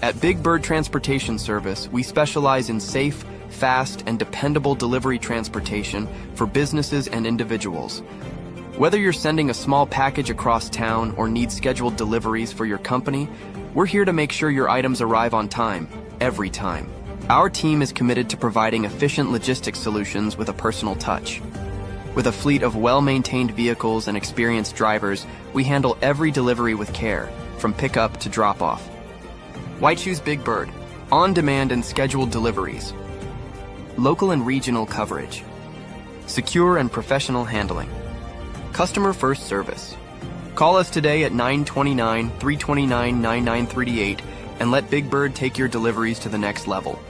At Big Bird Transportation Service, we specialize in safe, fast, and dependable delivery transportation for businesses and individuals. Whether you're sending a small package across town or need scheduled deliveries for your company, we're here to make sure your items arrive on time, every time. Our team is committed to providing efficient logistics solutions with a personal touch. With a fleet of well-maintained vehicles and experienced drivers, we handle every delivery with care, from pickup to drop-off. Why choose Big Bird? On-demand and scheduled deliveries. Local and regional coverage. Secure and professional handling. Customer-first service. Call us today at 929-329-9938 and let Big Bird take your deliveries to the next level.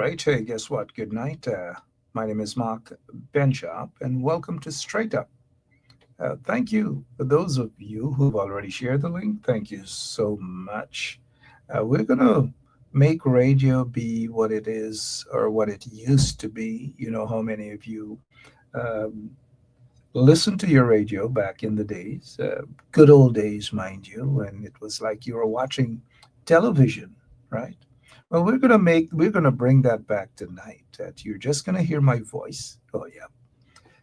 right. Hey, guess what? Good night. My name is Mark Benchop, and welcome to Straight Up. Thank you for those of you who've already shared the link. Thank you so much. We're going to make radio be what it is or what it used to be. You know how many of you um, listened to your radio back in the days, good old days, mind you, when it was like you were watching television, right? Well, we're gonna bring that back tonight. That you're just gonna hear my voice. Oh yeah,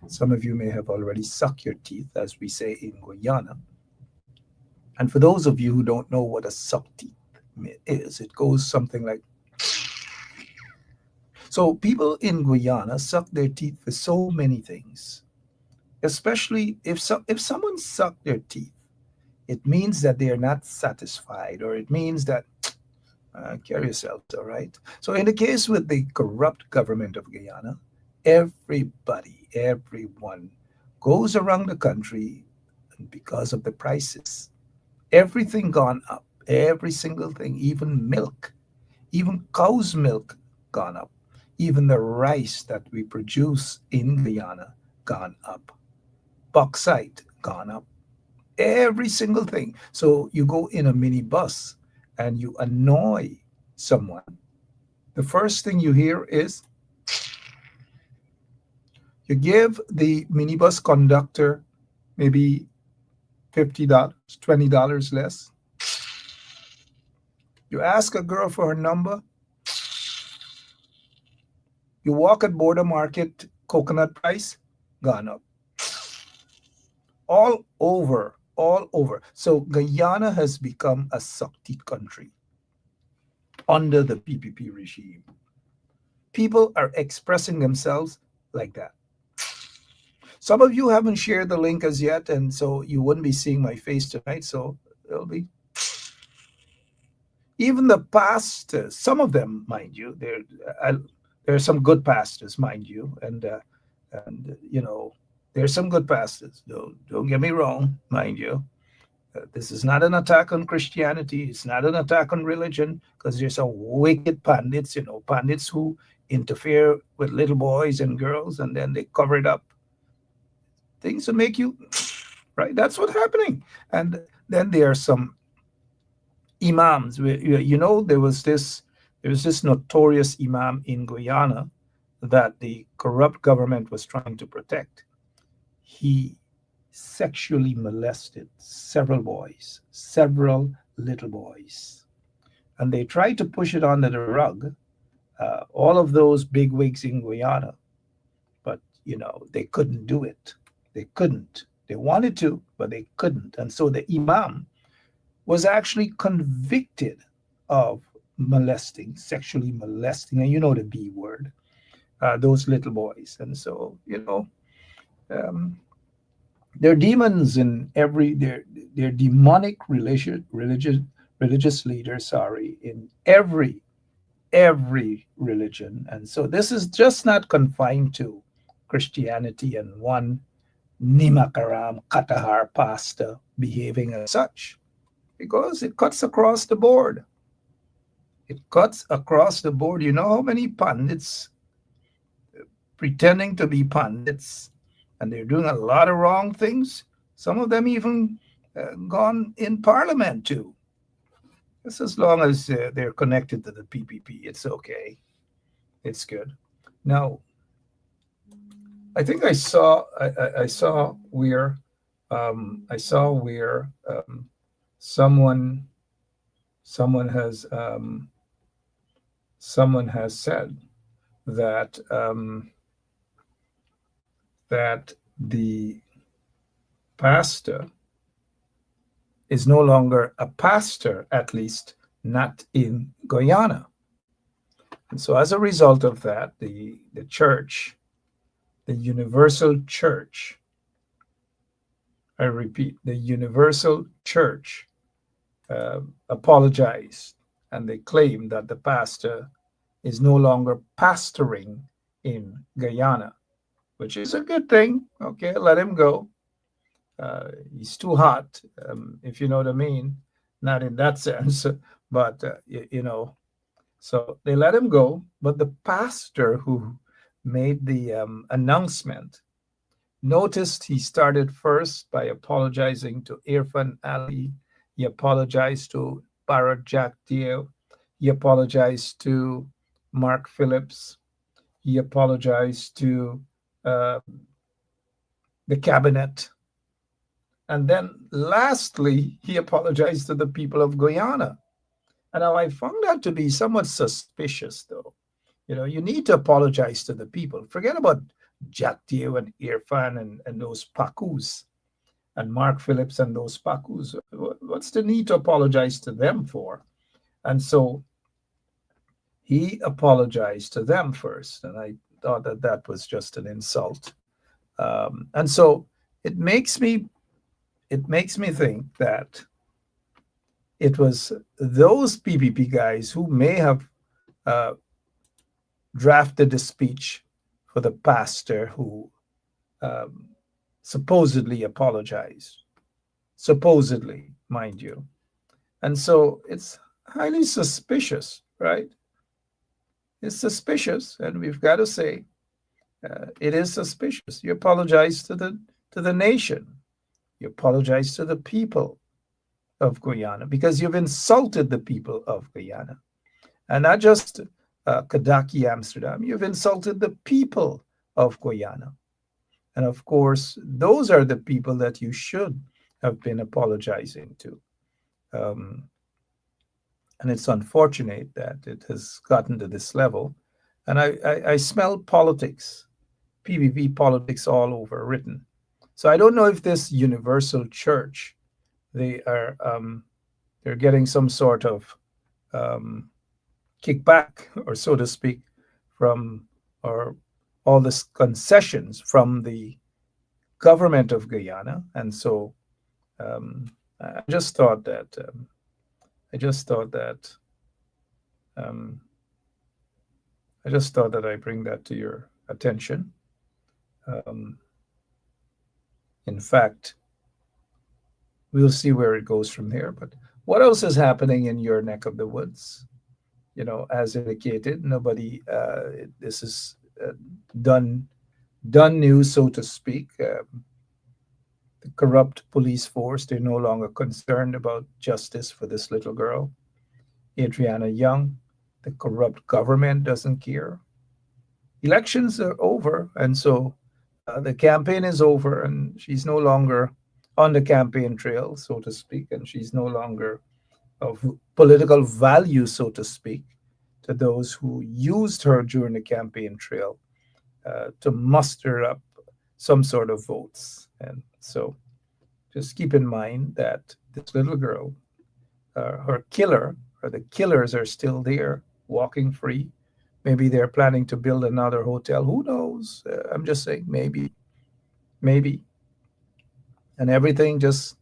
some of you may have already sucked your teeth, as we say in Guyana. And for those of you who don't know what a suck teeth is, it goes something like so. People in Guyana suck their teeth for so many things, especially if someone sucked their teeth, it means that they are not satisfied, or it means that carry yourselves, all right? So, in the case with the corrupt government of Guyana, everyone goes around the country and because of the prices. Everything gone up, every single thing, even milk, even cow's milk gone up, even the rice that we produce in Guyana gone up, bauxite gone up, every single thing. So you go in a minibus and you annoy someone. The first thing you hear is you give the minibus conductor maybe $50, $20 less. You ask a girl for her number. You walk at border market, coconut price gone up. All over, all over. So Guyana has become a sucked country under the PPP regime. People are expressing themselves like that. Some of you haven't shared the link as yet, and so you wouldn't be seeing my face tonight. So it'll be even the pastors. Some of them, mind you, there are some good pastors, mind you, and you know there's some good pastors. Don't get me wrong, mind you. This is not an attack on Christianity. It's not an attack on religion, because there's some wicked pundits, pundits who interfere with little boys and girls, and then they cover it up. Things to make you right. That's what's happening. And then there are some imams. There was this notorious imam in Guyana that the corrupt government was trying to protect. He sexually molested several little boys, and they tried to push it under the rug. All of those big wigs in Guyana, but they couldn't do it. They couldn't. They wanted to, but they couldn't. And so the imam was actually convicted of sexually molesting, and the B word, those little boys. And so, um, there are demons in there are demonic religious leaders, sorry, in every religion. And so this is just not confined to Christianity and one Nimakaram Katahar pastor behaving as such, because it cuts across the board. It cuts across the board. You know how many pundits pretending to be pundits, and they're doing a lot of wrong things. Some of them even gone in parliament too. Just as long as they're connected to the PPP, it's okay. It's good. Now, I think I saw where someone someone has someone has said that that the pastor is no longer a pastor, at least not in Guyana. And so as a result of that, the church, the universal church, I repeat, the universal church apologized, and they claim that the pastor is no longer pastoring in Guyana, which is a good thing. Okay, let him go. He's too hot, if you know what I mean. Not in that sense, but So they let him go, but the pastor who made the announcement noticed he started first by apologizing to Irfan Ali. He apologized to Bharat Jack Deo. He apologized to Mark Phillips. He apologized to uh, the cabinet. And then lastly, he apologized to the people of Guyana. And now I found that to be somewhat suspicious, though. You know, you need to apologize to the people. Forget about Jack Deo and Irfan and those Pakus and Mark Phillips and those Pakus. What's the need to apologize to them for? And so he apologized to them first. And I thought that that was just an insult. And so it makes me think that it was those PPP guys who may have uh, drafted the speech for the pastor who um, supposedly apologized, supposedly, mind you. And so it's highly suspicious, right? It's suspicious, and we've got to say it is suspicious. You apologize to the nation, you apologize to the people of Guyana because you've insulted the people of Guyana, and not just Kadaki, Amsterdam. You've insulted the people of Guyana. And of course, those are the people that you should have been apologizing to. Um, and it's unfortunate that it has gotten to this level. And I smell politics, PVP politics all over written. So I don't know if this universal church, they are they're getting some sort of um, kickback, or so to speak, from or all the concessions from the government of Guyana, and so um, I just thought that I just thought that um, I just thought that I bring that to your attention. Um, in fact, we'll see where it goes from here. But what else is happening in your neck of the woods? You know, as indicated, nobody. This is done done news, so to speak. The corrupt police force, they're no longer concerned about justice for this little girl, Adriana Young. The corrupt government doesn't care. Elections are over, and so the campaign is over, and she's no longer on the campaign trail, so to speak, and she's no longer of political value, so to speak, to those who used her during the campaign trail to muster up some sort of votes. And so just keep in mind that this little girl, her killer, or the killers are still there, walking free. Maybe they're planning to build another hotel. Who knows? I'm just saying, maybe, maybe. And everything just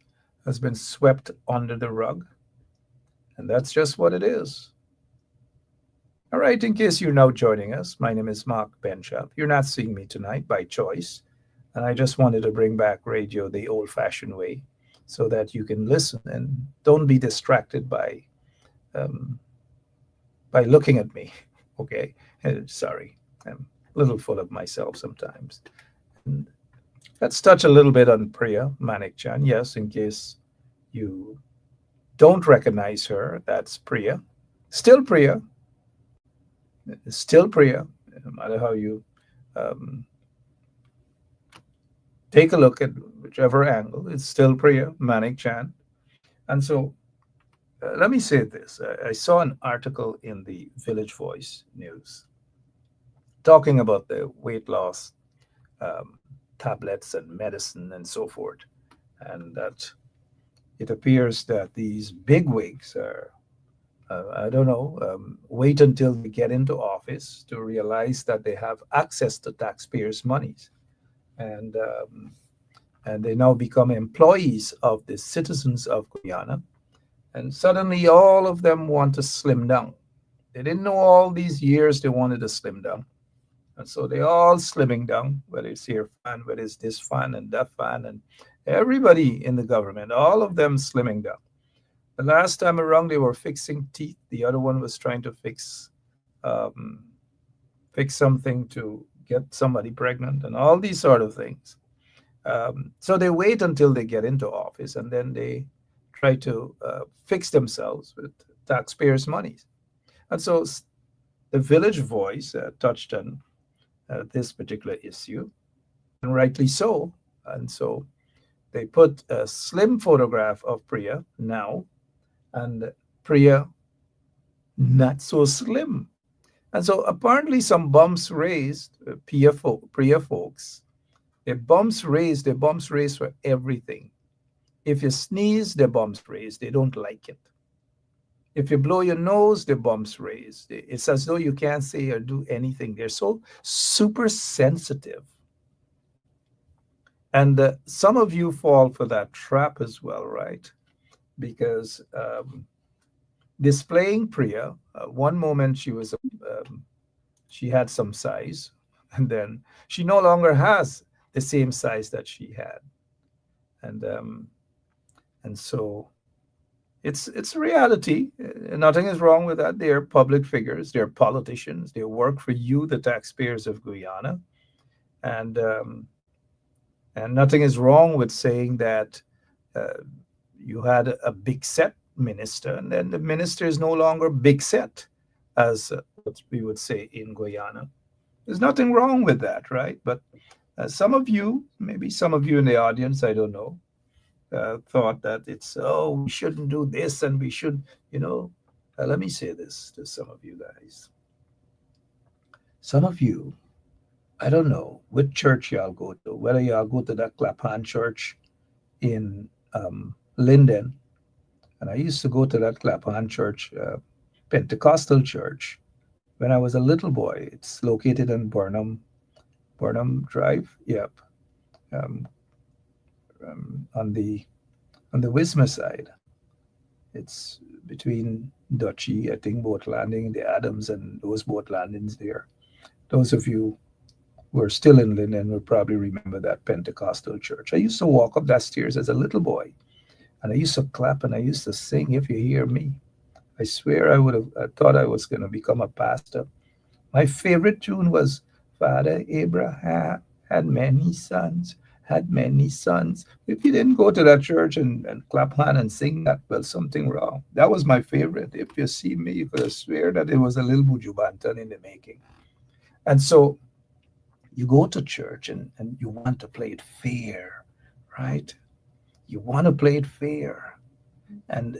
has been swept under the rug. And that's just what it is. All right, in case you're now joining us, my name is Mark Benchop. You're not seeing me tonight by choice. And I just wanted to bring back radio the old fashioned way so that you can listen and don't be distracted um, by looking at me. Okay. Sorry. I'm a little full of myself sometimes. And let's touch a little bit on Priya Manik Chan. Yes, in case you don't recognize her, that's Priya. Still Priya. Still Priya. No matter how you um, take a look at whichever angle, it's still Priya Manik Chan. And so let me say this. I saw an article in the Village Voice News talking about the weight loss um, tablets and medicine and so forth. And that it appears that these bigwigs are, I don't know, wait until they get into office to realize that they have access to taxpayers' monies. And, and they now become employees of the citizens of Guyana. And suddenly all of them want to slim down. They didn't know all these years they wanted to slim down. And so they all slimming down, whether it's here fan, whether it's this fan and that fan, and everybody in the government, all of them slimming down. The last time around, they were fixing teeth. The other one was trying to um, fix something to get somebody pregnant, and all these sort of things. So they wait until they get into office, and then they try to fix themselves with taxpayers' money. And so the Village Voice touched on this particular issue, and rightly so. And so they put a slim photograph of Priya now, and Priya not so slim. And so apparently some bumps raised, Priya folks, their bumps raised for everything. If you sneeze, their bumps raised. They don't like it. If you blow your nose, their bumps raised. It's as though you can't say or do anything. They're so super sensitive. And some of you fall for that trap as well, right? Because displaying Priya, one moment she had some size, and then she no longer has the same size that she had, and so it's reality. Nothing is wrong with that. They're public figures. They're politicians. They work for you, the taxpayers of Guyana, and nothing is wrong with saying that uh, you had a big set minister, and then the minister is no longer big set, as what we would say in Guyana. There's nothing wrong with that, right? But some of you, maybe some of you in the audience, I don't know, thought that it's, oh, we shouldn't do this and we should, you know. Let me say this to some of you guys. Some of you, I don't know which church y'all go to, whether y'all go to that Clapham church in Linden. And I used to go to that Clapham church, Pentecostal church, when I was a little boy. It's located in Burnham Drive. Yep, um, on the Wisma side. It's between Dutchy, I think, boat landing, the Adams, and those boat landings there. Those of you who are still in Linden will probably remember that Pentecostal church. I used to walk up that stairs as a little boy, and I used to clap and I used to sing, "If You Hear Me." I swear I thought I was going to become a pastor. My favorite tune was Father Abraham had many sons, had many sons. If you didn't go to that church and clap hand and sing that, well, something wrong. That was my favorite. If you see me, you could have swear that it was a little Buju Banton in the making. And so you go to church and you want to play it fair, right? You want to play it fair. And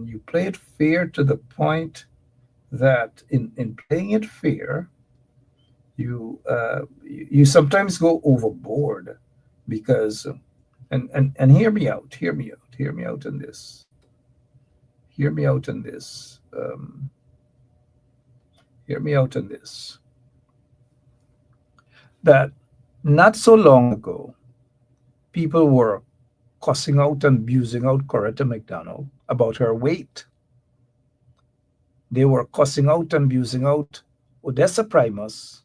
you play it fair to the point that in playing it fair, you sometimes go overboard because and hear me out in this, hear me out in this, hear me out in this, that not so long ago people were cussing out and abusing out Coretta McDonald about her weight. They were cussing out and abusing out Odessa Primus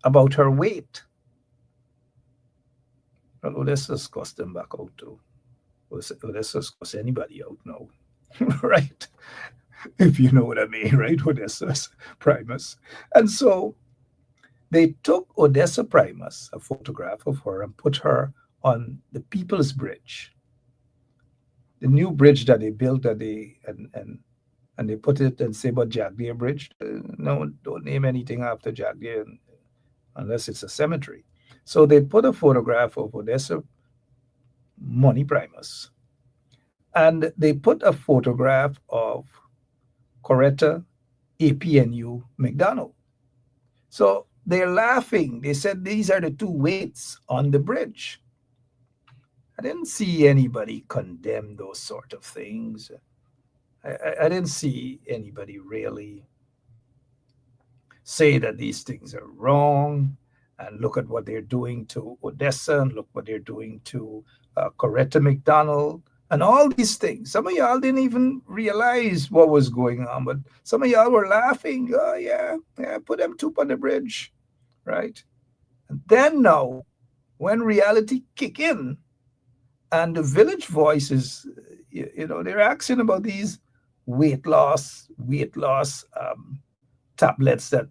about her weight. Well, Odessa's cussed them back out too. Odessa's cussed anybody out now, right? If you know what I mean, right? Odessa's Primus. And so they took Odessa Primus, a photograph of her, and put her on the People's Bridge, the new bridge that they built, that and they put it and say about Jack Deere Bridge. No, don't name anything after Jack Deere unless it's a cemetery. So they put a photograph of Odessa Money Primus, and they put a photograph of Coretta APNU McDonald. So they're laughing. They said these are the two weights on the bridge. I didn't see anybody condemn those sort of things. I didn't see anybody really say that these things are wrong and look at what they're doing to Odessa and look what they're doing to Coretta McDonald and all these things. Some of y'all didn't even realize what was going on, but some of y'all were laughing. Oh, yeah, put them two on the bridge, right? And then now, when reality kick in, and the Village Voice they're asking about these weight loss tablets that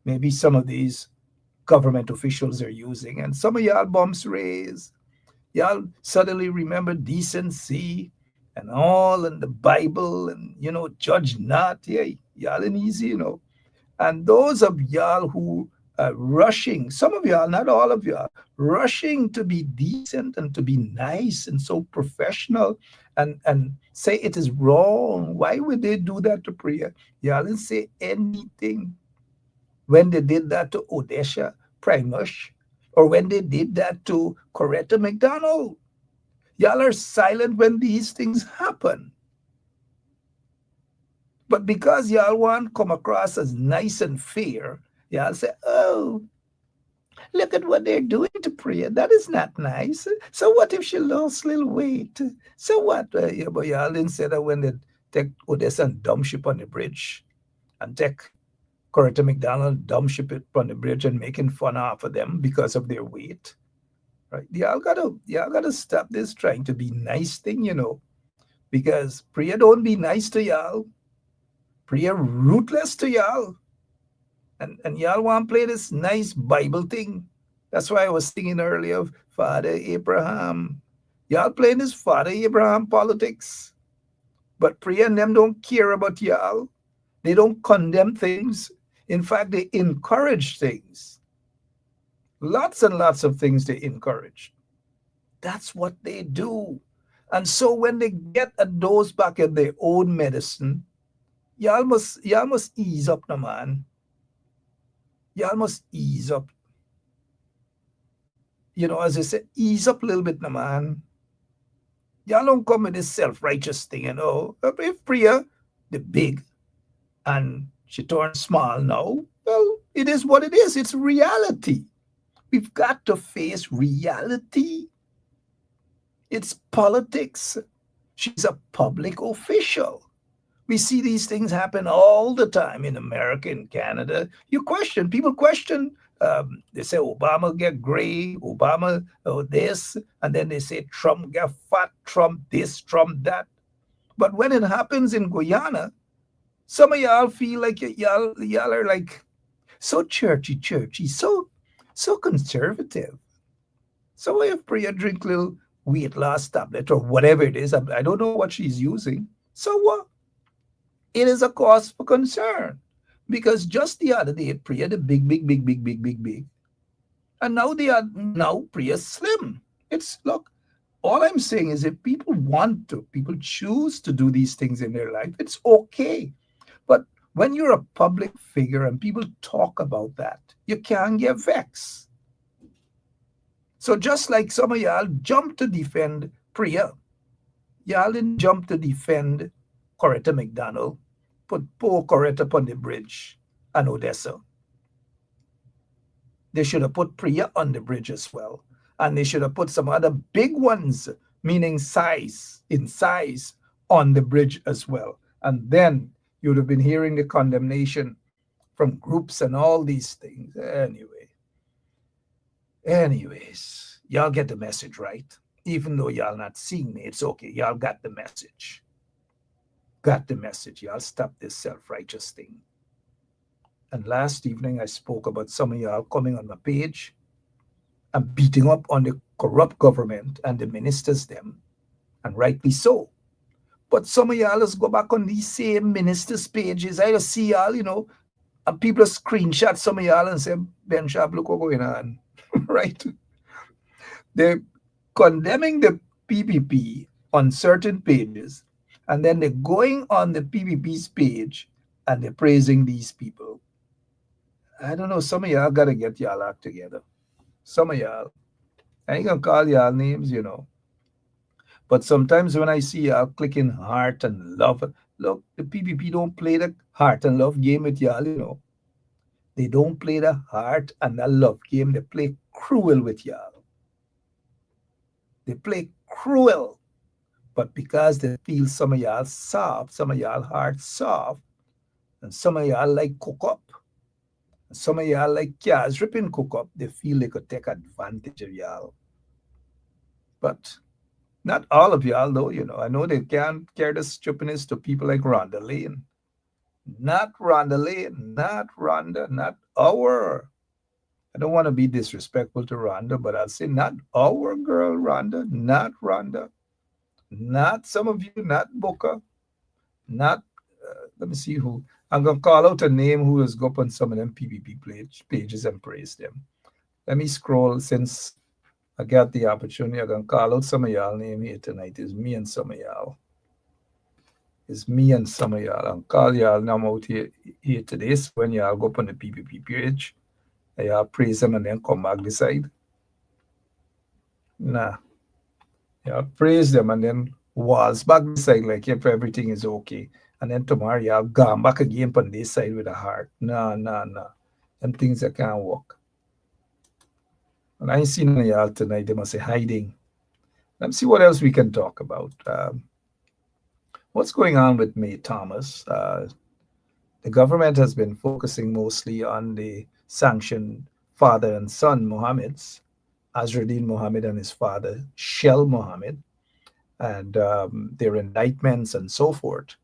maybe some of these government officials are using, and some of y'all bumps raised. Y'all suddenly remember decency and all, and the Bible, and judge not. Yeah, y'all ain't easy. And those of y'all who are rushing, some of y'all, not all of y'all, rushing to be decent and to be nice and so professional, and say it is wrong. Why would they do that to prayer? Y'all didn't say anything when they did that to Odessa Primush, or when they did that to Coretta McDonald. Y'all are silent when these things happen. But because y'all want to come across as nice and fair, y'all say, oh, look at what they're doing to Priya. That is not nice. So what if she lost a little weight? So what? Yeah, but y'all didn't say that when they take Odessa and dump ship on the bridge, and take Coretta McDonald, dump ship it on the bridge and making fun of them because of their weight. Right? Y'all gotta stop this trying to be nice thing. Because Priya don't be nice to y'all. Priya ruthless to y'all. And y'all want to play this nice Bible thing. That's why I was singing earlier of Father Abraham. Y'all playing this Father Abraham politics. But Priya and them don't care about y'all. They don't condemn things. In fact, they encourage things. Lots and lots of things they encourage. That's what they do. And so when they get a dose back in their own medicine, y'all must ease up now, man. Y'all must ease up. As I said, ease up a little bit now, man. Y'all don't come with this self-righteous thing. If Priya, the big, and she turned small now, well, it is what it is. It's reality. We've got to face reality. It's politics. She's a public official. We see these things happen all the time in America and Canada. People question. They say Obama get gray, Obama this, and then they say Trump get fat, Trump this, Trump that. But when it happens in Guyana, some of y'all feel like y'all are like so churchy, so conservative. So if Priya drink little weight loss tablet or whatever it is, I don't know what she's using. So what? It is a cause for concern. Because just the other day, Priya, the big, and now Priya's slim. Look, all I'm saying is if people want to, people choose to do these things in their life, it's okay. But when you're a public figure and people talk about that, you can't get vexed. So just like some of y'all jumped to defend Priya, y'all didn't jump to defend Coretta McDonald, put poor Coretta upon the bridge and Odessa. They should have put Priya on the bridge as well. And they should have put some other big ones, meaning in size, on the bridge as well. And then you'd have been hearing the condemnation from groups and all these things. Anyways, y'all get the message, right? Even though y'all not seeing me, it's okay. Y'all got the message. Got the message. Y'all stop this self-righteous thing. And last evening, I spoke about some of y'all coming on my page and beating up on the corrupt government and the ministers them, and rightly so. But some of y'all just go back on these same ministers' pages. I just see y'all, and people screenshot some of y'all and say, Ben Sharp, look what's going on. Right? They're condemning the PPP on certain pages, and then they're going on the PPP's page and they're praising these people. I don't know. Some of y'all got to get y'all act together. Some of y'all. I ain't going to call y'all names. But sometimes when I see y'all clicking heart and love, look, the PPP don't play the heart and love game with y'all. They don't play the heart and the love game. They play cruel with y'all. They play cruel. But because they feel some of y'all soft, some of y'all heart soft, and some of y'all like cook up, and some of y'all like cars ripping cook up, they feel they could take advantage of y'all. But Not all of y'all, though, I know they can't carry the stupidness to people like Rhonda Lane. Not Rhonda Lane, not Rhonda, not our. I don't want to be disrespectful to Rhonda, but I'll say not our girl, Rhonda, not Rhonda, not some of you, not Booker, not, let me see who. I'm going to call out a name who has go up on some of them PPP pages and praise them. Let me scroll since I got the opportunity. I'm going to call out some of y'all name here tonight. It's me and some of y'all. It's me and some of y'all. I'll call y'all now out here today. So when y'all go up on the PPP page, y'all praise them and then come back this side. Nah, y'all praise them and then walls back this side like if everything is okay. And then tomorrow y'all gone back again on this side with a heart. Nah, nah, nah. Them things that can't work. And I ain't seen any of y'all tonight. They must be hiding. Let's see what else we can talk about. What's going on with May Thomas? The government has been focusing mostly on the sanctioned father and son Mohammeds, Azruddin Mohammed and his father, Shell Mohammed, and their indictments and so forth.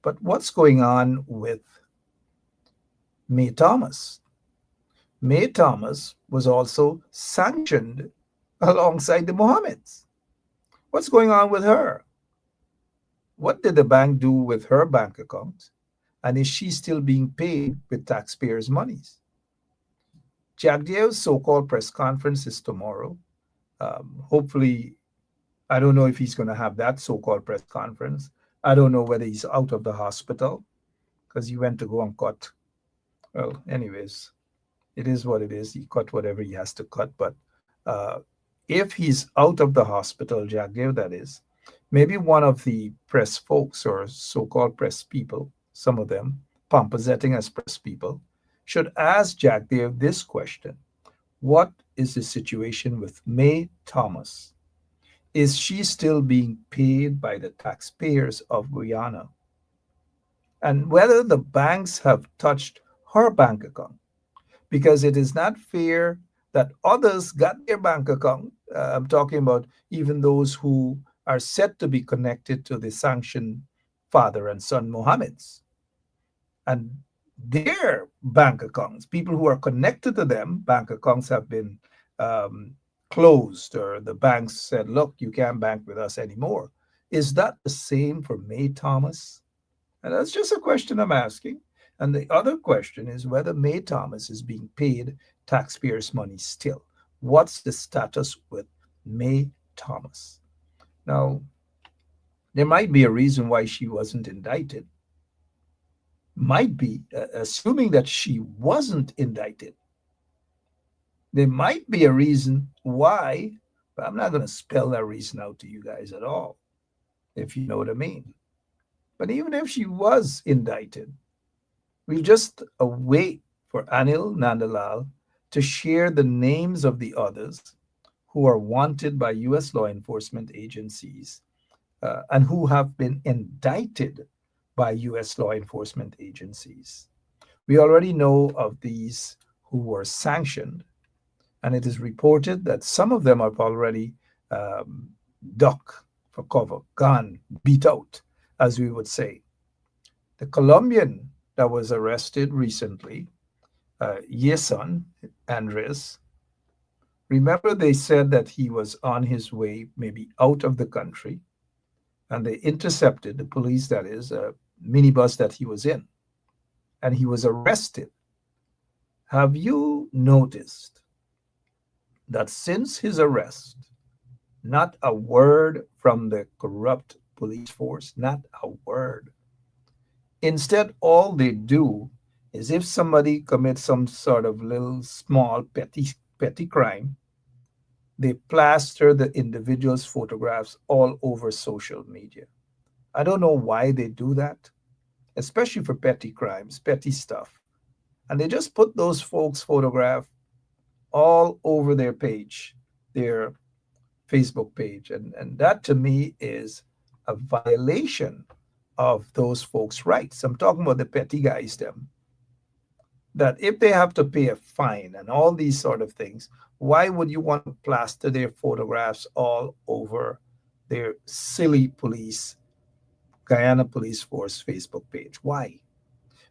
But what's going on with May Thomas? May Thomas was also sanctioned alongside the Mohammeds. What's going on with her? What did the bank do with her bank account? And is she still being paid with taxpayers' monies? Jagdev's so-called press conference is tomorrow. Hopefully, I don't know if he's going to have that so-called press conference. I don't know whether he's out of the hospital because he went to go and cut. Well, anyways, it is what it is. He cut whatever he has to cut. But uh, if he's out of the hospital, Jagdev, that is, maybe one of the press folks or so-called press people, some of them pomposetting as press people, should ask Jagdev this question. What is the situation with May Thomas? Is she still being paid by the taxpayers of Guyana? And whether the banks have touched her bank account, because it is not fair that others got their bank account. I'm talking about even those who are said to be connected to the sanctioned father and son Mohammeds. And their bank accounts, people who are connected to them, bank accounts have been um, closed, or the banks said, look, you can't bank with us anymore. Is that the same for May Thomas? And that's just a question I'm asking. And the other question is whether May Thomas is being paid taxpayers' money still. What's the status with May Thomas? Now, there might be a reason why she wasn't indicted. Might be, assuming that she wasn't indicted. There might be a reason why, but I'm not going to spell that reason out to you guys at all, if you know what I mean. But even if she was indicted, we'll just wait for Anil Nandalal to share the names of the others who are wanted by US law enforcement agencies and who have been indicted by US law enforcement agencies. We already know of these who were sanctioned, and it is reported that some of them have already ducked for cover, gone, beat out, as we would say. The Colombian that was arrested recently, Yeson Andres, remember they said that he was on his way maybe out of the country, and they intercepted, the police that is, a minibus that he was in, and he was arrested. Have you noticed that since his arrest, not a word from the corrupt police force, not a word. Instead, all they do is if somebody commits some sort of little small petty crime, they plaster the individual's photographs all over social media. I don't know why they do that, especially for petty crimes, petty stuff. And they just put those folks' photograph all over their page, their Facebook page. And that to me is a violation of those folks' rights. I'm talking about the petty guys, them. That if they have to pay a fine and all these sort of things, why would you want to plaster their photographs all over their silly Guyana Police Force Facebook page. Why?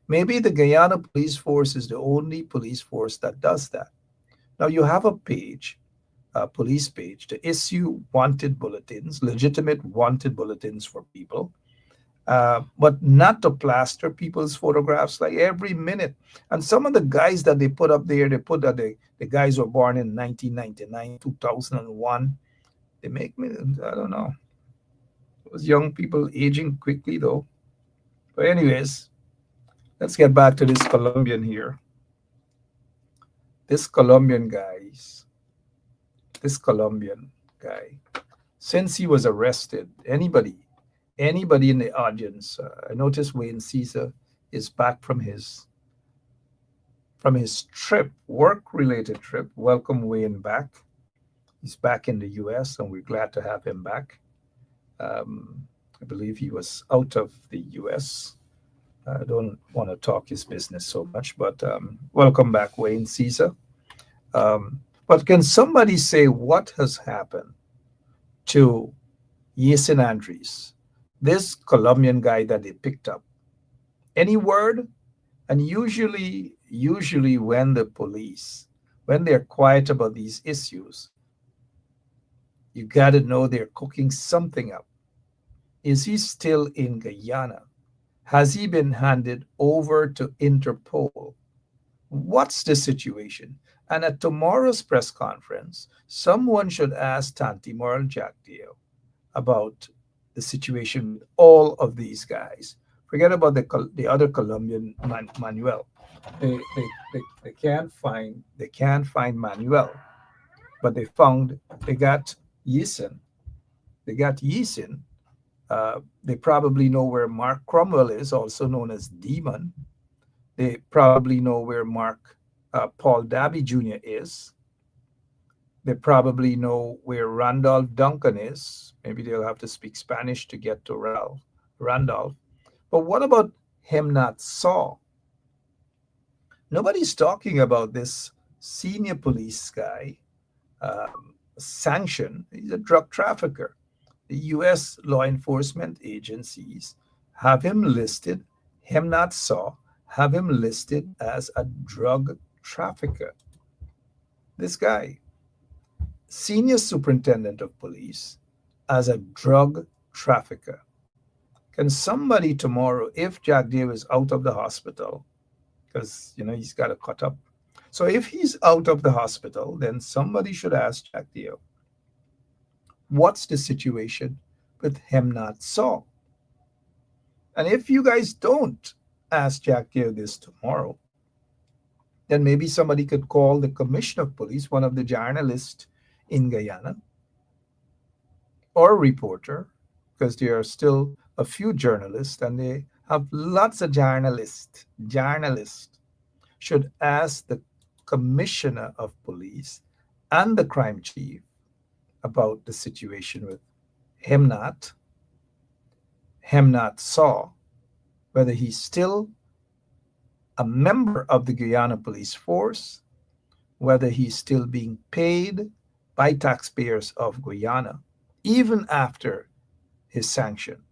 Maybe the Guyana Police Force is the only police force that does that. Now you have a page, a police page, to issue wanted bulletins, legitimate wanted bulletins for people, but not to plaster people's photographs like every minute. And some of the guys that they put up there, they put that the guys were born in 1999, 2001. They make me, I don't know. Those young people aging quickly though. But anyways, let's get back to this Colombian here. This Colombian guys, this Colombian guy, since he was arrested, anybody in the audience, I noticed Wayne Caesar is back from his trip, work-related trip. Welcome Wayne back. He's back in the U.S. and we're glad to have him back. I believe he was out of the U.S. I don't want to talk his business so much, but welcome back, Wayne Caesar. But can somebody say what has happened to Yesin Andres, this Colombian guy that they picked up? Any word? And usually when the police, when they're quiet about these issues, you got to know they're cooking something up. Is he still in Guyana? Has he been handed over to Interpol? What's the situation? And at tomorrow's press conference, someone should ask Tanti Moral Jagdeo about the situation with all of these guys. Forget about the other Colombian Manuel. They can't find Manuel, but they got Yisin. They got Yisin. They probably know where Mark Cromwell is, also known as Demon. They probably know where Paul Dabby Jr. is. They probably know where Randolph Duncan is. Maybe they'll have to speak Spanish to get to Randolph. But what about Hemnat Saw? Nobody's talking about this senior police guy, Sanction. He's a drug trafficker. The U.S. law enforcement agencies have him listed, Hemnat Saw, have him listed as a drug trafficker. This guy, senior superintendent of police, as a drug trafficker. Can somebody tomorrow, if Jack Dave is out of the hospital, because he's got to cut up. So if he's out of the hospital, then somebody should ask Jack Dave, what's the situation with Hemnat Saw? And if you guys don't ask Jack Dave this tomorrow, then maybe somebody could call the commissioner of police, one of the journalists in Guyana, or a reporter, because there are still a few journalists and they have lots of journalists. Journalists should ask the commissioner of police and the crime chief about the situation with Hemnat Saw, whether he's still a member of the Guyana Police Force, whether he's still being paid by taxpayers of Guyana, even after his sanction.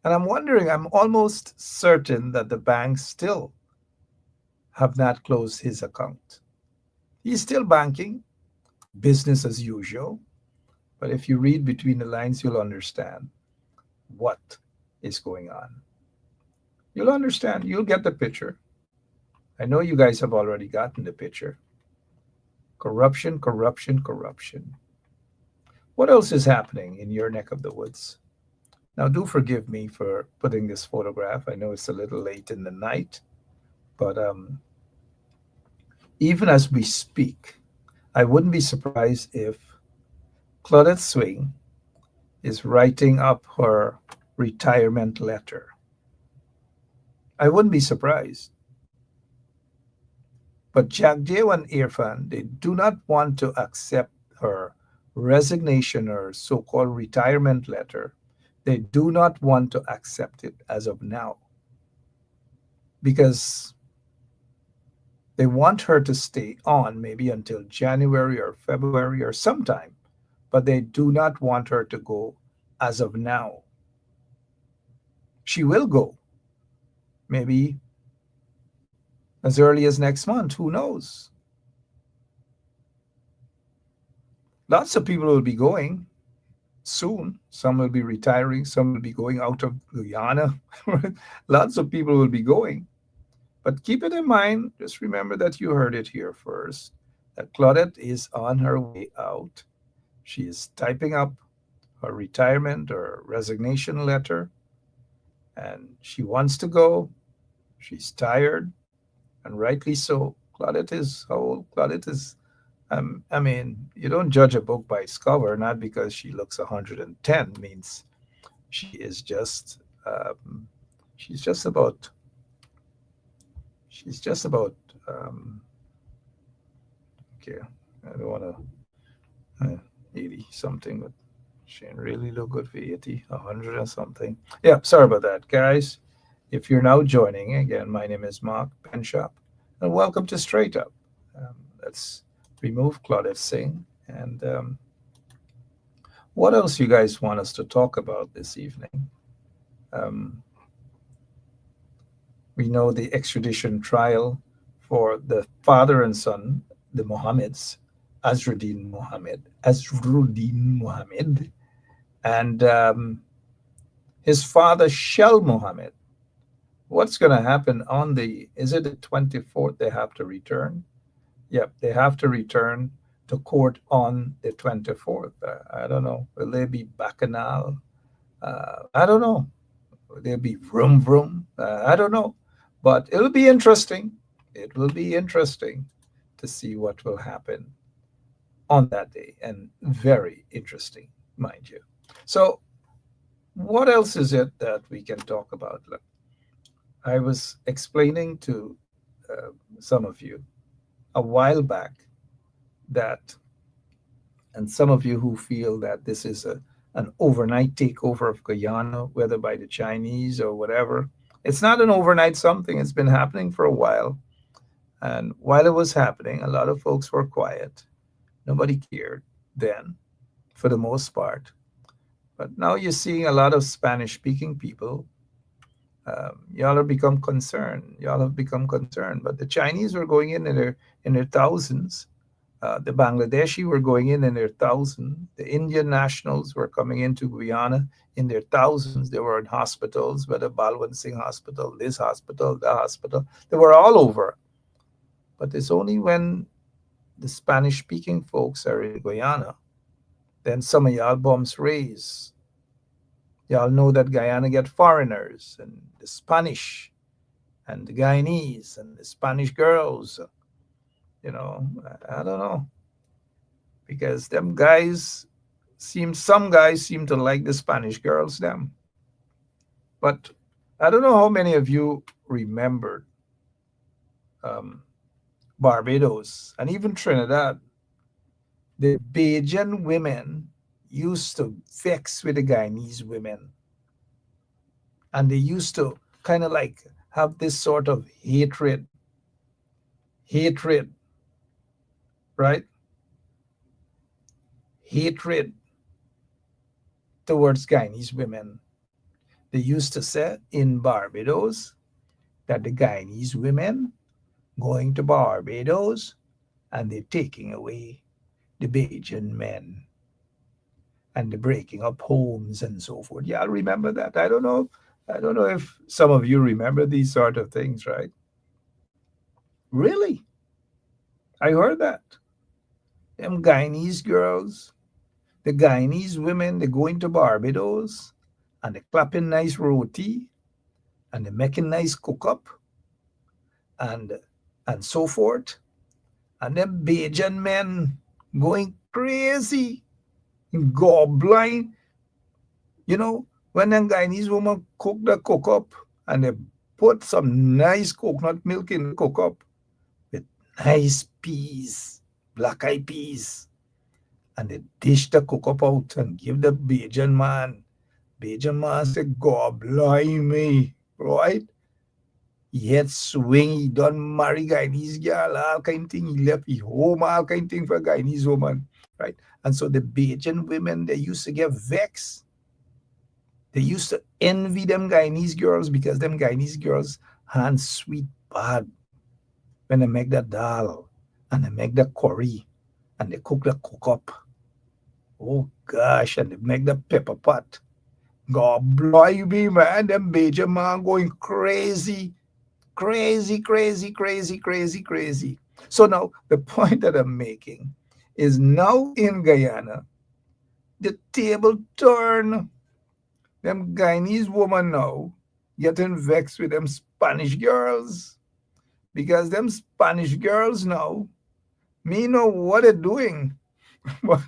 And I'm wondering, I'm almost certain that the banks still have not closed his account. He's still banking, business as usual. But if you read between the lines, you'll understand what is going on. You'll understand. You'll get the picture. I know you guys have already gotten the picture. Corruption, corruption, corruption. What else is happening in your neck of the woods? Now, do forgive me for putting this photograph. I know it's a little late in the night, but even as we speak, I wouldn't be surprised if Claudette Swing is writing up her retirement letter. I wouldn't be surprised. But Jagdev and Irfan, they do not want to accept her resignation or so-called retirement letter. They do not want to accept it as of now because they want her to stay on maybe until January or February or sometime but they do not want her to go as of now. She will go, maybe as early as next month. Who knows? Lots of people will be going soon. Some will be retiring. Some will be going out of Guyana. Lots of people will be going. But keep it in mind, just remember that you heard it here first, that Claudette is on her way out. She is typing up her retirement or resignation letter, and she wants to go. She's tired, and rightly so. Claudette is how old? Claudette is, I mean, you don't judge a book by its cover, not because she looks 110 means she is just, she's just about, she's just about, um, okay, I don't want to, 80 something, but she didn't really look good for 80, 100 or something. Yeah, sorry about that, guys. If you're now joining, again, my name is Mark Benshop, and welcome to Straight Up. Let's remove Claudette Singh. And what else you guys want us to talk about this evening? Um, we know the extradition trial for the father and son, the Mohammeds, Azruddin Mohammed, and his father, Shell Mohammed. What's going to happen on is it the 24th they have to return? Yep, they have to return to court on the 24th. I don't know. Will they be bacchanal? I don't know. Will there be vroom vroom? I don't know. But it'll be interesting. It will be interesting to see what will happen on that day, and very interesting, mind you. So, what else is it that we can talk about? I was explaining to some of you a while back that, and some of you who feel that this is an overnight takeover of Guyana, whether by the Chinese or whatever, it's not an overnight something. It's been happening for a while. And while it was happening, a lot of folks were quiet. Nobody cared then, for the most part. But now you're seeing a lot of Spanish-speaking people. Y'all have become concerned. Y'all have become concerned. But the Chinese were going in their thousands. The Bangladeshi were going in their thousands. The Indian nationals were coming into Guyana in their thousands. They were in hospitals, whether Balwant Singh Hospital, this hospital, that hospital. They were all over. But it's only when the Spanish-speaking folks are in Guyana, then some of y'all bombs raise. Y'all know that Guyana get foreigners, and the Spanish, and the Guyanese, and the Spanish girls. You know, I don't know. Because some guys seem to like the Spanish girls, them. But I don't know how many of you remembered Barbados and even Trinidad. The Bajan women used to vex with the Guyanese women. And they used to kind of like have this sort of hatred, right? Hatred towards Guyanese women. They used to say in Barbados that the Guyanese women going to Barbados and they're taking away the Bajan men and the breaking up homes and so forth. Yeah, I remember that. I don't know if some of you remember these sort of things, right? Really? I heard that. Them Guyanese girls, the Guyanese women, they going to Barbados and they clapping nice roti and they making nice cook up and so forth. And them Bajan men going crazy, goblin. You know, when them Guyanese woman cook the cook up and they put some nice coconut milk in the cook up with nice peas, black eyed peas, and they dish the cook up out and give the Bajan man. Bajan man say, God blimey, right? He had swing, he done marry Guyanese girl, all kind of thing. He left his home, all kind of thing for Guyanese woman. right? And so the Bajan women, they used to get vexed. They used to envy them Guyanese girls because them Guyanese girls hands sweet bad when they make that dal and they make the curry and they cook the cook up. Oh gosh, and they make the pepper pot. God blow me, man. Them Bajan man going crazy, crazy, crazy, crazy, crazy, crazy. So now the point that I'm making is now in Guyana, the table turn. Them Guyanese woman now getting vexed with them Spanish girls because them Spanish girls now me know what they're doing. But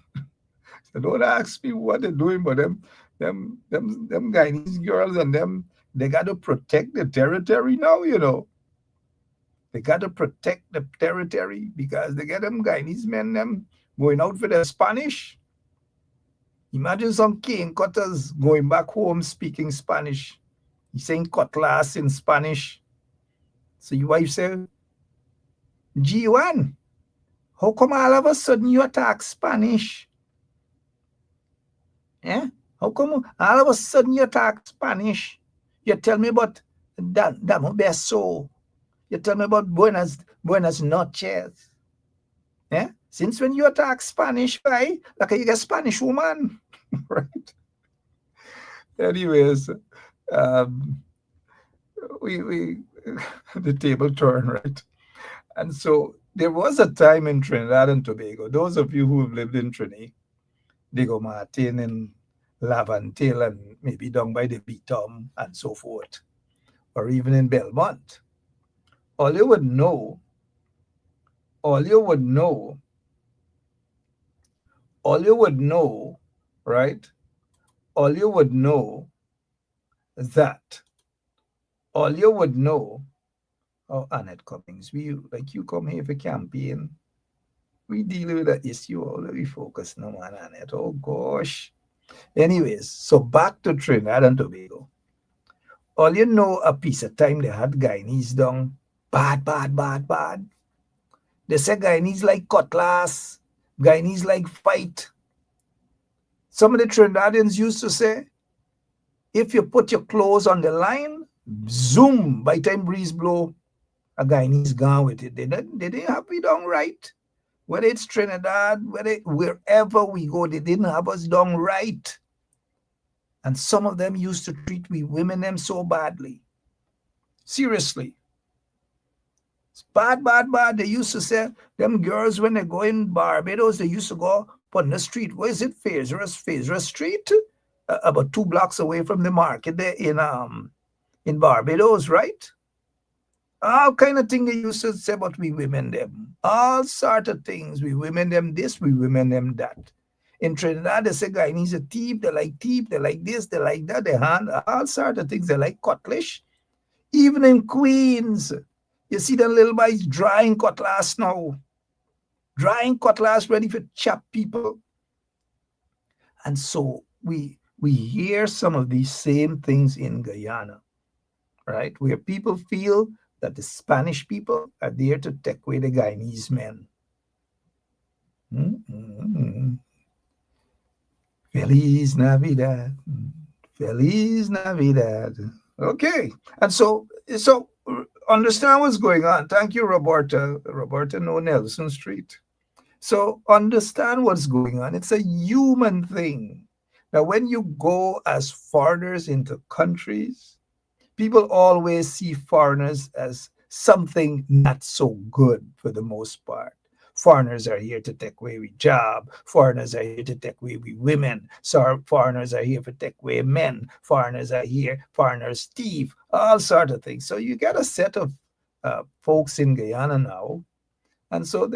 don't ask me what they're doing, but them Guyanese girls and them they got to protect the territory now. They got to protect the territory because they get them Guyanese men them going out for the Spanish. Imagine some cane cutters going back home speaking Spanish. He's saying cutlass in Spanish. So your wife say, G1, how come all of a sudden you attack Spanish? Eh? How come all of a sudden you attack Spanish? You tell me about Damo Beso. You tell me about Buenas noches. Eh? Since when you attack Spanish, why? Like you get Spanish woman. Right? Anyways, um, we the table turn, right? And so there was a time in Trinidad and Tobago. Those of you who have lived in Trinidad, Diego Martin and Lavantil and maybe down by the Beatum and so forth, or even in Belmont, all you would know, all you would know, all you would know, right? All you would know that, all you would know, oh, Annette Cummings, you come here for campaign. We deal with that issue, all we focus no man on it. Oh gosh. Anyways, so back to Trinidad and Tobago. All you know, a piece of time they had Guyanese down. Bad, bad, bad, bad. They say Guyanese like cutlass, Guyanese like fight. Some of the Trinidadians used to say, if you put your clothes on the line, zoom, by time breeze blow, a Guyanese gone with it. They didn't have it done right. Whether it's Trinidad, wherever we go, they didn't have us done right. And some of them used to treat we women them so badly. Seriously. It's bad, bad, bad. They used to say, them girls, when they go in Barbados, they used to go on the street. Where is it? Fraser Street? About 2 blocks away from the market there in Barbados, right? All kind of thing they used to say about we women them. All sort of things. We women them this, we women them that. In Trinidad, they say Guyanese a thief, they like this, they like that, they hand all sort of things. They like cutlass. Even in Queens, you see them little boys drying cutlass now. Drying cutlass ready for chop people. And so we hear some of these same things in Guyana, right? Where people feel that the Spanish people are there to take away the Guyanese men. Mm-hmm. Feliz Navidad. Feliz Navidad. Okay. And so understand what's going on. Thank you, Roberta. Roberta No Nelson Street. So understand what's going on. It's a human thing. Now, when you go as foreigners into countries, people always see foreigners as something not so good for the most part. Foreigners are here to take away we job. Foreigners are here to take away we women. So foreigners are here to take away men. Foreigners are here. Foreigners thief. All sort of things. So you get a set of folks in Guyana now, and so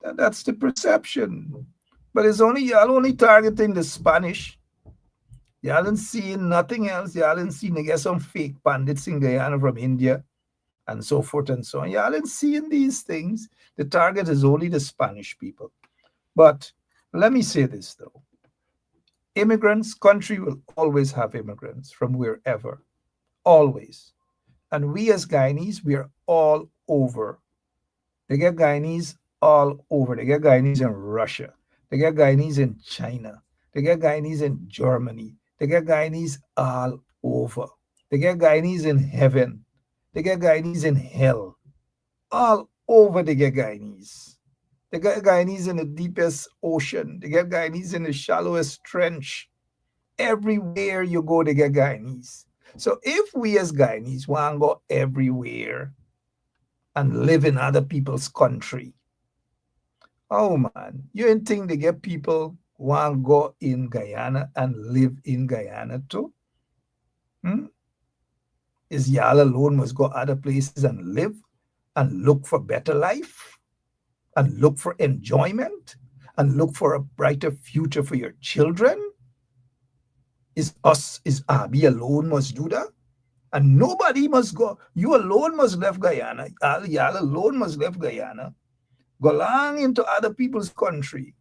that's the perception. But it's y'all only targeting the Spanish. Y'all ain't seeing nothing else. Y'all ain't seeing, I guess, some fake bandits in Guyana from India and so forth and so on. Y'all ain't seeing these things. The target is only the Spanish people. But let me say this, though. Immigrants, country will always have immigrants from wherever. Always. And we as Guyanese, we are all over. They get Guyanese all over. They get Guyanese in Russia. They get Guyanese in China. They get Guyanese in Germany. They get Guyanese all over. They get Guyanese in heaven. They get Guyanese in hell. All over they get Guyanese. They get Guyanese in the deepest ocean. They get Guyanese in the shallowest trench. Everywhere you go, they get Guyanese. So if we as Guyanese want to go everywhere and live in other people's country, oh man, you ain't think they get people want to go in Guyana and live in Guyana too? Hmm? Is y'all alone must go other places and live and look for better life and look for enjoyment and look for a brighter future for your children? Is Abby alone must do that? And nobody must go. You alone must left Guyana. Y'all alone must left Guyana. Go long into other people's country.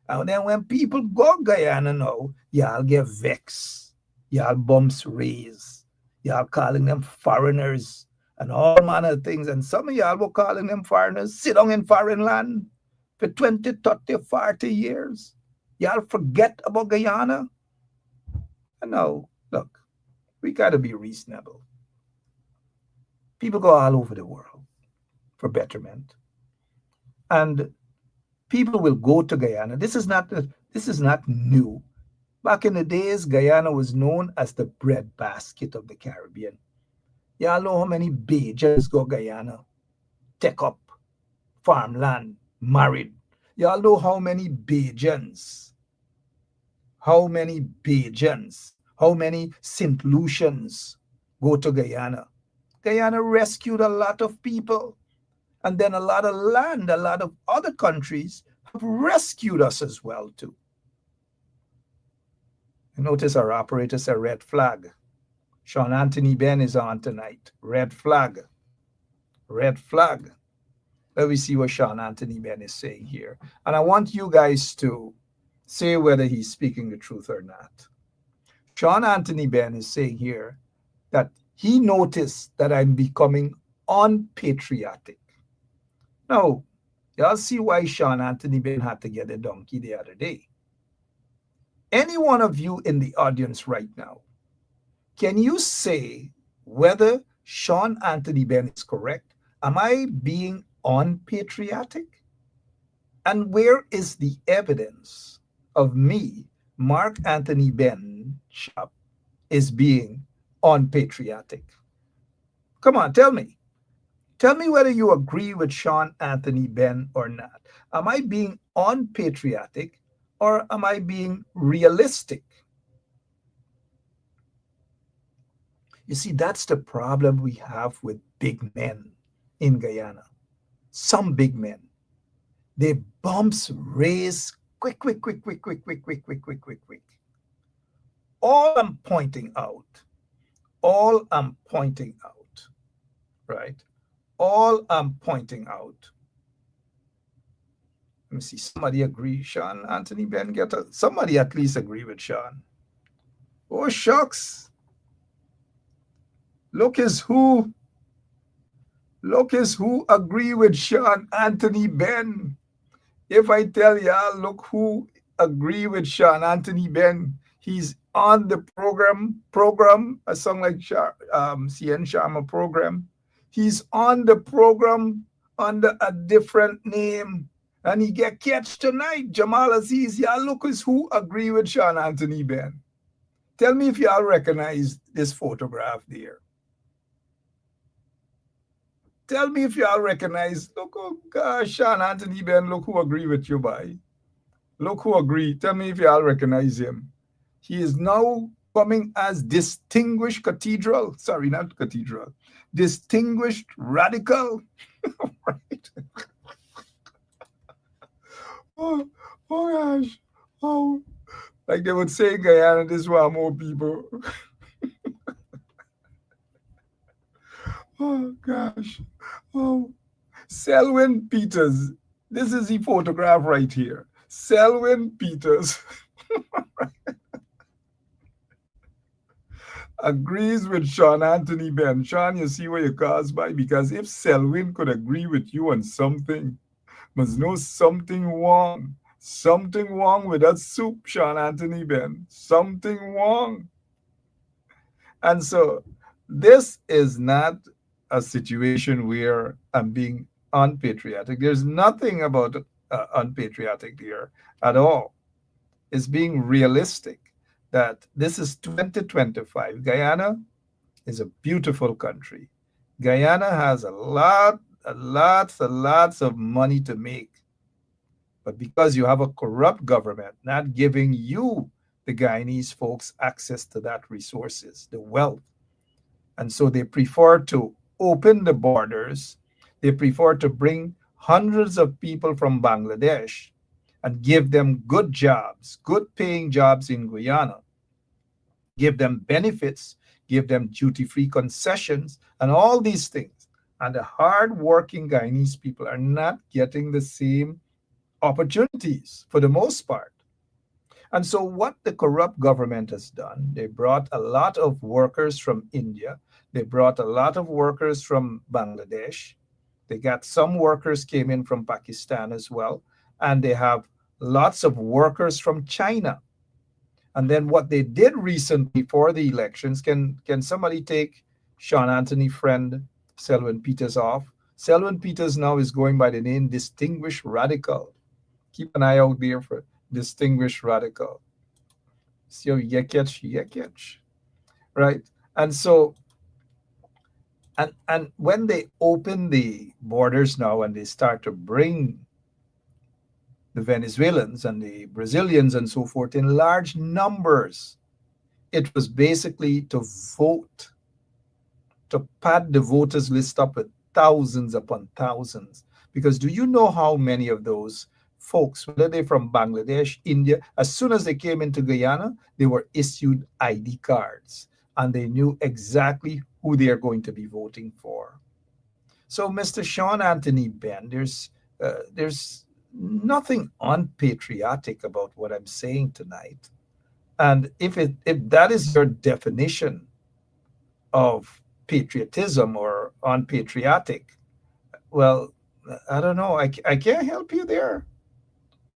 And then when people go Guyana now, y'all get vexed. Y'all bumps raised. Y'all calling them foreigners and all manner of things. And some of y'all were calling them foreigners, sit down in foreign land for 20, 30, 40 years. Y'all forget about Guyana. And now, look, we got to be reasonable. People go all over the world for betterment. And people will go to Guyana. This is not new. Back in the days, Guyana was known as the breadbasket of the Caribbean. Y'all know how many Bajans go Guyana, take up farmland, married. Y'all know how many Bajans, how many St. Lucians go to Guyana. Guyana rescued a lot of people. And then a lot of land, a lot of other countries have rescued us as well too. You notice our operator said red flag. Sean Anthony Ben is on tonight. Red flag. Red flag. Let me see what Sean Anthony Ben is saying here. And I want you guys to say whether he's speaking the truth or not. Sean Anthony Ben is saying here that he noticed that I'm becoming unpatriotic. Now, y'all see why Sean Anthony Ben had to get a donkey the other day. Any one of you in the audience right now, can you say whether Sean Anthony Ben is correct? Am I being unpatriotic? And where is the evidence of me, Mark Anthony Ben Shop, is being unpatriotic? Come on, tell me. Tell me whether you agree with Sean Anthony Ben or not. Am I being unpatriotic or am I being realistic? You see, that's the problem we have with big men in Guyana. Some big men. They bumps raise quick. All I'm pointing out, right? All I'm pointing out. Let me see. Somebody agree. Sean Anthony Ben somebody at least agree with Sean. Oh shucks. Look is who agree with Sean Anthony Ben. If I tell y'all, look who agree with Sean Anthony Ben. He's on the program, a song like CN Sharma program. He's on the program under a different name. And he get catch tonight. Jamal Aziz, y'all look is who agree with Sean Anthony Ben. Tell me if y'all recognize this photograph there. Tell me if y'all recognize, look, oh gosh, Sean Anthony Ben, look who agree with you, boy. Look who agree. Tell me if y'all recognize him. He is now coming as distinguished distinguished radical. Right? oh gosh. Oh, like they would say in Guyana, this is why more people. Oh gosh. Oh, Selwyn Peters. This is the photograph right here. Selwyn Peters agrees with Sean Anthony Ben. Sean, you see where you're caused by? Because if Selwyn could agree with you on something, Must know something wrong. Something wrong with that soup, Sean Anthony Ben. Something wrong. And so this is not a situation where I'm being unpatriotic. There's nothing about unpatriotic here at all. It's being realistic that this is 2025. Guyana is a beautiful country. Guyana has lots of money to make. But because you have a corrupt government not giving you, the Guyanese folks, access to that resources, the wealth, and so they prefer to open the borders. They prefer to bring hundreds of people from Bangladesh and give them good jobs, good paying jobs in Guyana, give them benefits, give them duty free concessions, and all these things. And the hard-working Guyanese people are not getting the same opportunities for the most part. And so, what the corrupt government has done, they brought a lot of workers from India, they brought a lot of workers from Bangladesh, they got some workers came in from Pakistan as well, and they have lots of workers from China. And then what they did recently for the elections, can somebody take Sean Anthony friend Selwyn Peters off? Selwyn Peters now is going by the name Distinguished Radical. Keep an eye out there for Distinguished Radical. So you catch, right? And so, and when they open the borders now and they start to bring the Venezuelans and the Brazilians and so forth in large numbers, it was basically to vote, to pad the voters list up with thousands upon thousands. Because do you know how many of those folks, whether they're from Bangladesh, India, as soon as they came into Guyana, they were issued ID cards and they knew exactly who they are going to be voting for. So, Mr. Sean Anthony Ben, there's nothing unpatriotic about what I'm saying tonight. And if that is your definition of patriotism or unpatriotic, well, I don't know. I can't help you there.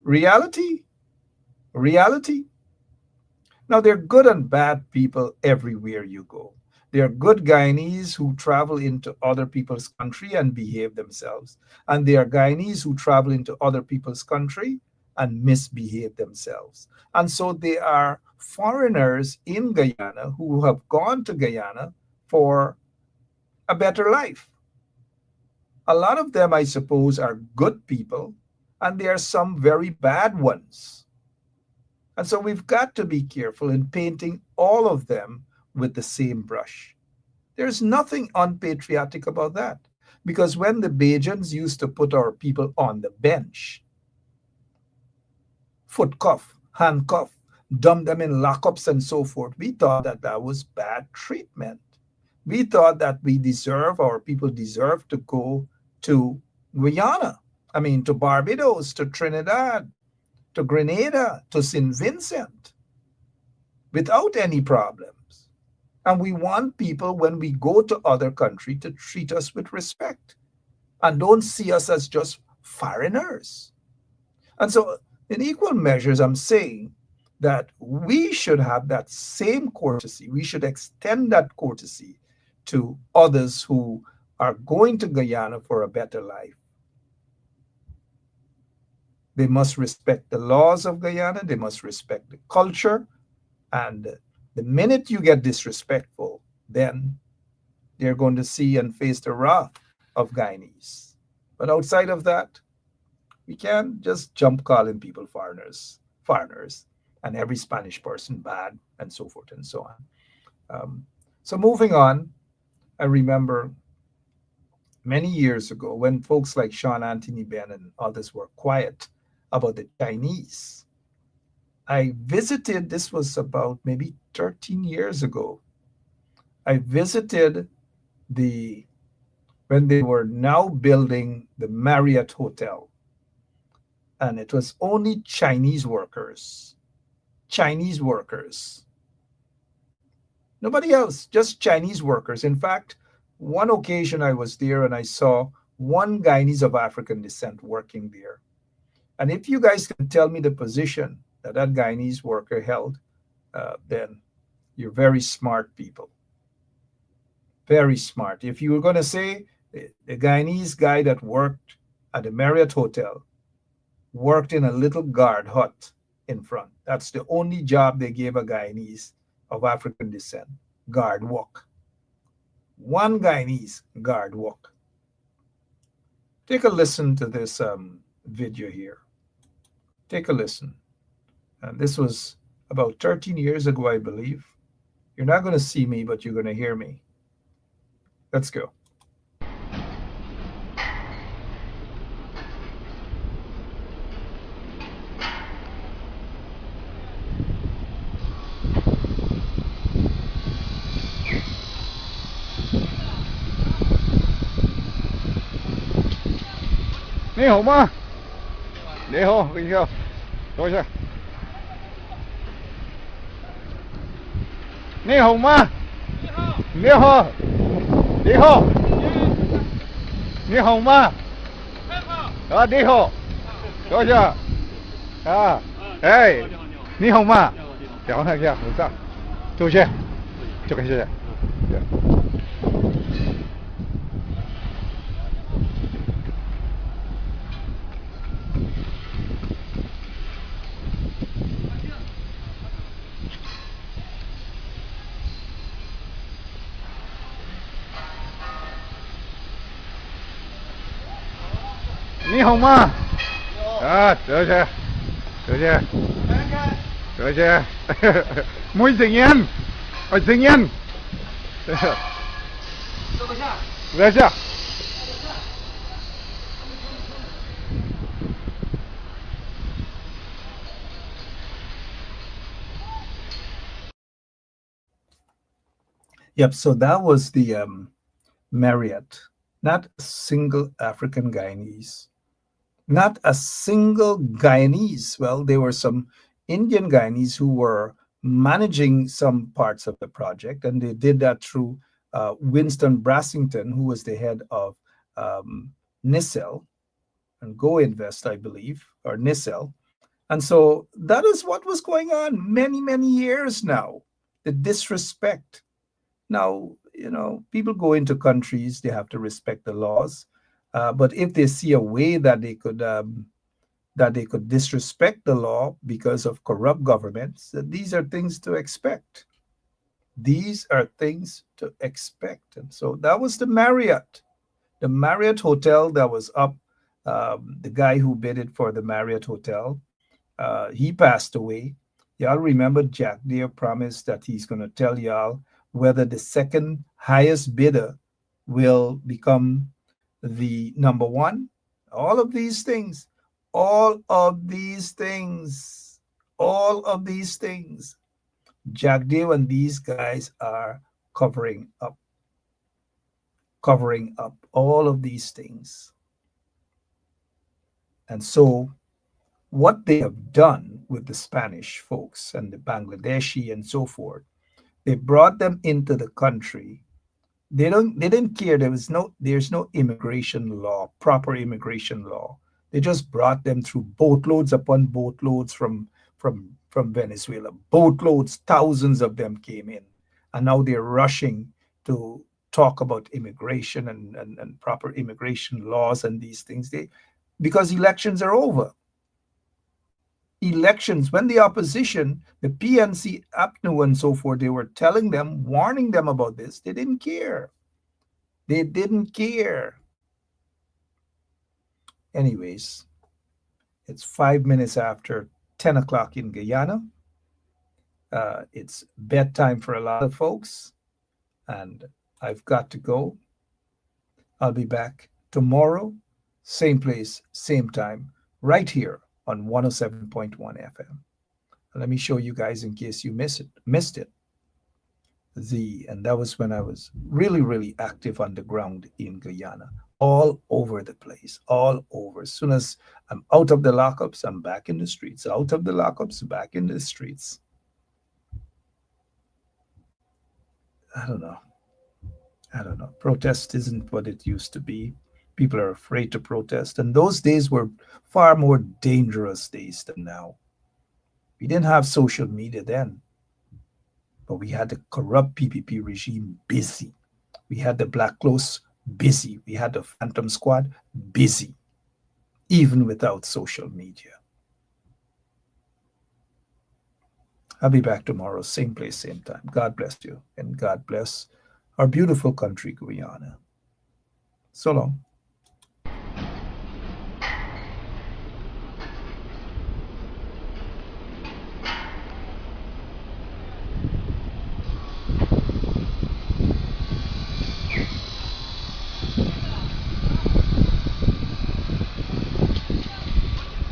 Reality, reality. Now, there are good and bad people everywhere you go. There are good Guyanese who travel into other people's country and behave themselves. And there are Guyanese who travel into other people's country and misbehave themselves. And so there are foreigners in Guyana who have gone to Guyana for a better life. A lot of them, I suppose, are good people, and there are some very bad ones. And so we've got to be careful in painting all of them with the same brush. There's nothing unpatriotic about that. Because when the Bajans used to put our people on the bench, foot cuff, handcuff, dump them in lockups and so forth, we thought that that was bad treatment. We thought that our people deserve to go to Guyana. I mean, to Barbados, to Trinidad, to Grenada, to St. Vincent, without any problems. And we want people, when we go to other countries, to treat us with respect and don't see us as just foreigners. And so, in equal measures, I'm saying that we should have that same courtesy. We should extend that courtesy to others who are going to Guyana for a better life. They must respect the laws of Guyana, they must respect the culture, and the minute you get disrespectful, then they're going to see and face the wrath of Guyanese. But outside of that, we can't just jump calling people foreigners, and every Spanish person bad, and so forth and so on. So moving on, I remember many years ago when folks like Sean Anthony Ben and others were quiet about the Chinese. I visited, this was about maybe 13 years ago. I visited when they were now building the Marriott Hotel. And it was only Chinese workers. Chinese workers. Nobody else, just Chinese workers. In fact, one occasion I was there and I saw One Guyanese of African descent working there. And if you guys can tell me the position that that Guyanese worker held, then you're very smart people. Very smart. If you were going to say the Guyanese guy that worked at the Marriott Hotel worked in a little guard hut in front, that's the only job they gave a Guyanese of African descent, guard walk. One Guyanese guard walk. Take a listen to this video here. Take a listen. And this was about 13 years ago, I believe. You're not going to see me, but you're going to hear me. Let's go. 你好吗？你好，跟你好，坐下。你好吗？你好，你好，你好吗？啊，你好，坐下。啊，哎，你好吗？调看一下，我上，坐下，这个谢谢。你好吗？啊，坐下，坐下，坐下，没声音，没声音。坐得下。坐下。Yep, so that was the Marriott. Not a single African Guyanese. Not a single Guyanese. Well, there were some Indian Guyanese who were managing some parts of the project, and they did that through Winston Brassington, who was the head of NISEL and Go Invest, I believe, or NISEL. And so that is what was going on many, many years now. The disrespect. Now, people go into countries, they have to respect the laws. But if they see a way that they could disrespect the law because of corrupt governments, these are things to expect. These are things to expect. And so that was the Marriott Hotel that was up. The guy who bid it for the Marriott Hotel, he passed away. Y'all remember Jack Deere promised that he's going to tell y'all whether the second highest bidder will become the number one. All of these things, all of these things, all of these things, Jack Deere and these guys are covering up all of these things. And so what they have done with the Spanish folks and the Bangladeshi and so forth, they brought them into the country. They didn't care. There's no immigration law, proper immigration law. They just brought them through boatloads upon boatloads from Venezuela. Boatloads, thousands of them came in. And now they're rushing to talk about immigration and proper immigration laws and these things. Because elections are over. Elections, when the opposition, the PNC, APNU and so forth, they were telling them, warning them about this, they didn't care. They didn't care. Anyways, it's 5 minutes after 10 o'clock in Guyana. It's bedtime for a lot of folks, and I've got to go. I'll be back tomorrow, same place, same time, right here on 107.1 FM. Let me show you guys in case you missed it. And that was when I was really, really active on the ground in Guyana, all over the place, all over. As soon as I'm out of the lockups, I'm back in the streets. Out of the lockups, back in the streets. I don't know. Protest isn't what it used to be. People are afraid to protest. And those days were far more dangerous days than now. We didn't have social media then, but we had the corrupt PPP regime busy. We had the Black Clothes busy. We had the Phantom Squad busy, even without social media. I'll be back tomorrow, same place, same time. God bless you, and God bless our beautiful country, Guyana. So long.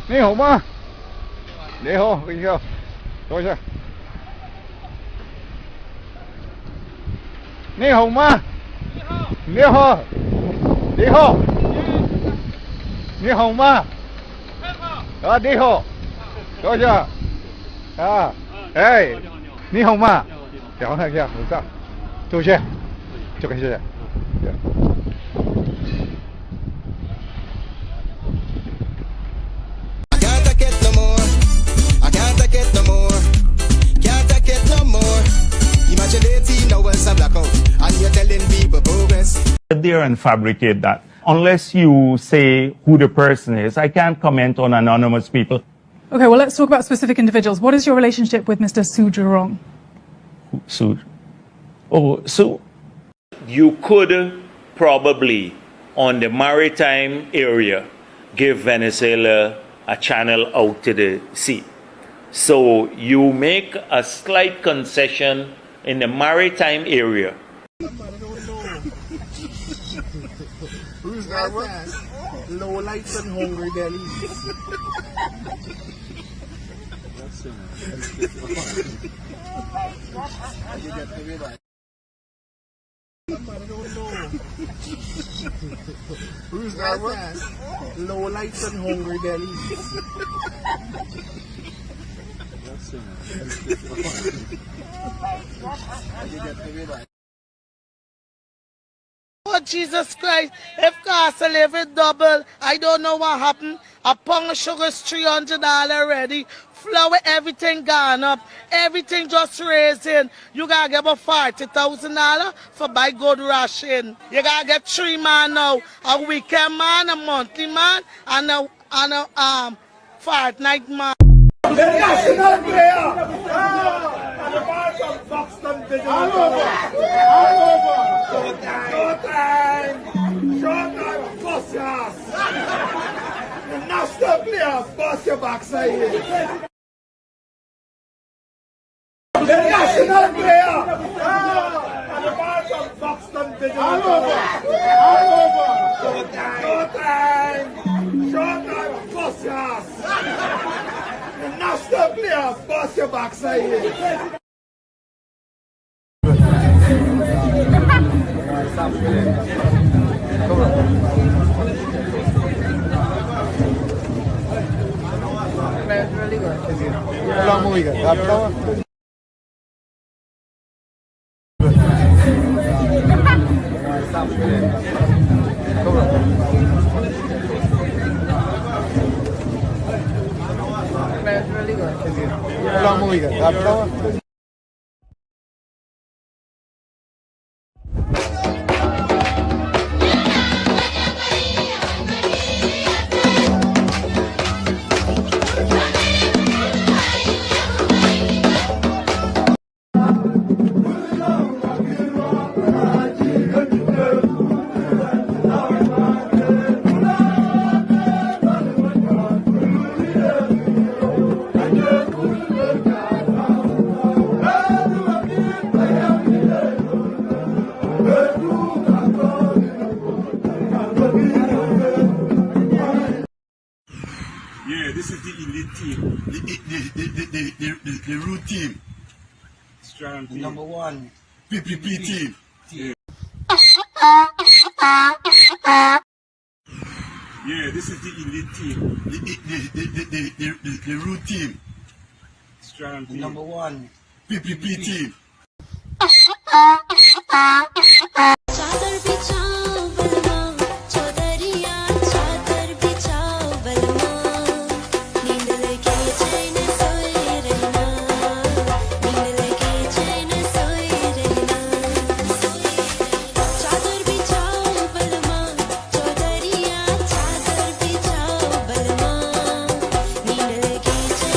Ni hao ma? Ni hao, bình thường. Thôi chưa? Ni hao ma? Ni hao. Ni hao. Ni hao ma? Ni hao. Thôi chưa? Hey, ni hao ma? Chào thằng kia, không sao. Thôi chưa? Cho cái gì? There and fabricate that. Unless you say who the person is, I can't comment on anonymous people. Okay, well, let's talk about specific individuals. What is your relationship with Mr. Su Jurong? Su. Oh, so you could probably, on the maritime area, give Venezuela a channel out to the sea. So you make a slight concession in the maritime area. Who's that one? Low lights and hungry bellies. Who's that one? Low lights and hungry bellies. Oh, Jesus Christ, if cost of living double, I don't know what happened. A pound of sugar is $300 already. Flour, everything gone up. Everything just raising. You gotta get about $40,000 for buy good ration. You gotta get 3 man now. A weekend man, a monthly man, and a fortnight man. The national player! And the ball from Buxton Digital. All over! Showtime! Showtime! Bust your ass! The national player, bust your backside here. The national player! And the ball from Buxton Digital. All over! Showtime! Showtime! Bust your ass! The national player, bust your backside here. Really good. How long movie got? Half an hour? Really good. How long movie got? Half an hour? Yeah, this is the elite team, the root team. Strong team. Number one. PPP team. Yeah, this is the elite team, the root team. Strong team. Number one. PPP team.